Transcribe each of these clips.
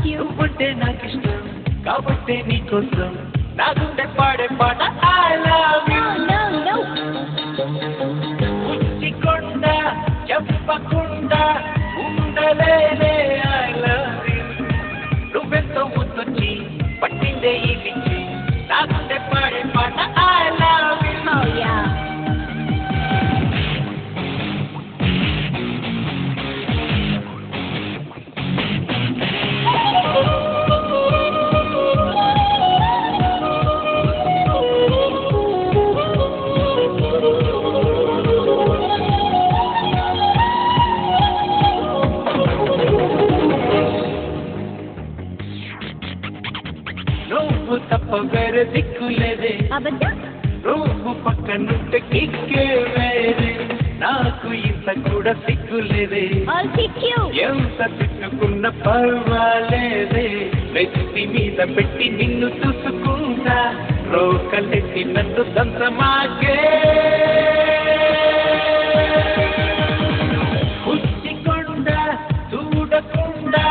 you. నువ్వంటే నాకిష్టం కాబట్టే నీకోసం నా గుండె పాడే పాట I love you. No, no, no. పుచ్చికొండ చెప్పకుండా ఉండలేనే I love you. నువ్వెంతో ముద్దొచ్చి పట్టిందే ఈ పిచ్చి నా గుండె పాడే పాట I love you. Oh yeah. నువ్వు తప్ప వేరే దిక్కులేదే అబద్ధం. నువ్వు పక్కనుంటే కిక్కే వేరే నాకు ఇంత కూడా సిగ్గులేదే I'll pick you. ఎంత తిట్టుకున్న పర్వాలేదే నెత్తి మీద పెట్టి నిన్ను చూసుకుంటా రోకలెత్తి నన్ను దంతమాకే పుచ్చికొండ చూడకుండా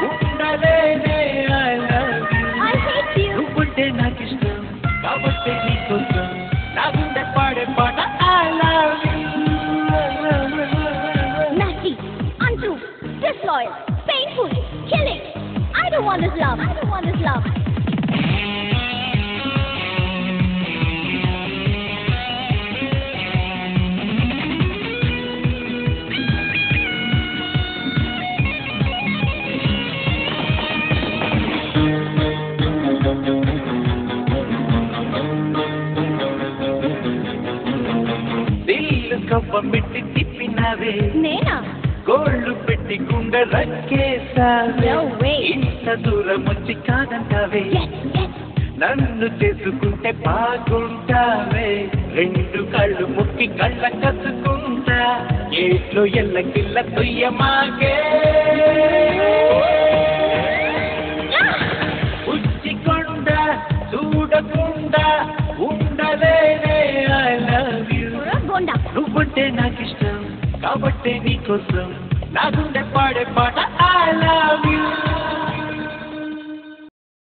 ఉండలేనే I love you. I hate you. నువ్వుంటే నాకిష్టం కాబట్టే నీకోసం నా గుండె పాడే పాట I love you. Nasty, untrue, disloyal, painful, killing. I don't want this love. I don't want this love. దిల్లు కవ్వ మెట్టి తిప్పినవే నేనా? గోళ్ళు పెట్టి గుండె రక్కేసావే No way. ఇంత దూరం వచ్చి కాదంటావే Yes, yes. నన్ను చేసుకుంటే బాగుంటావే రెండు కళ్ళు ముక్కి కళ్ళ కసుకుంటా ఏట్లో ఎల్లకిల్ల తుయ్యమాగే పుచ్చికొండ చూడకుండా ఉండలేనే I love you. బోండా. నువ్వంటే నాకిష్టం కాబట్టే నీకోసం నా గుండె పాడే పాట